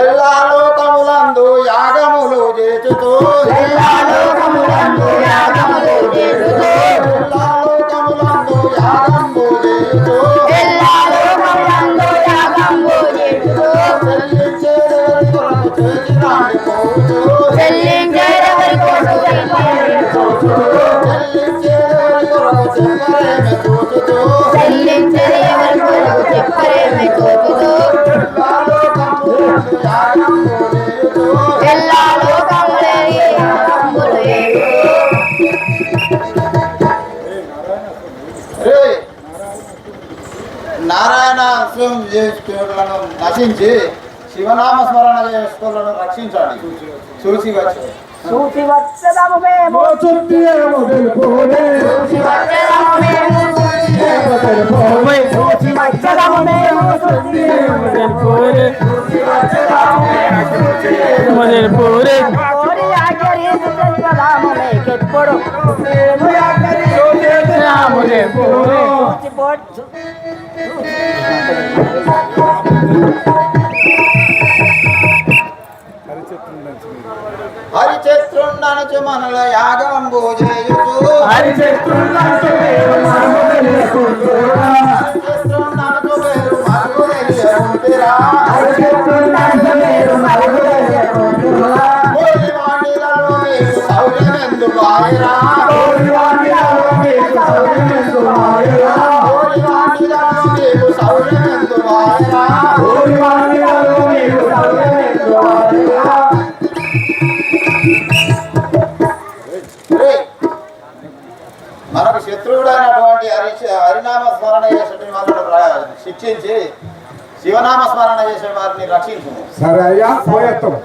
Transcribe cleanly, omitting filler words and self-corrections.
ఎల్లాలోకములందు యాగములు చేచుతూ ఎల్లాలోకములందు యాగములు చేచుతూ ఎల్లాలోకములందు యాగము చేచుతూ ఎల్లాలోకములందు యాగము చేచుతూ చెల్లించేదెవరి కొరకు చేసినాడు పోతూ చెల్లించేదెవరి కొరకు చెల్లించేదెవరి కొరకు చెప్పరేమి తోచుతూ చెల్లించేదెవరి కొరకు చెప్పరేమి తోచుతూ నారాయణ స్వయం చేసుకోవడం నశించి శివనామ స్మరణ చేసుకోవాలను రక్షించాలి. చూసి వచ్చి చూసి వచ్చదము మేము హరిచత్రుండనుచు మనల యాగంబు చేయుచు హరిచత్రుండనుచు వేరు మరుగు తెలియకుంటిరా సౌర్యమెందు బాయిరా సౌర్యమెందు బాయిరా మనకు శత్రువుడైనటువంటి హరినామ స్మరణ చేసే వాళ్ళను శిక్షించి శివనామ స్మరణ చేసే వారిని రక్షించు. సరే అయ్యా పోయేస్తాం.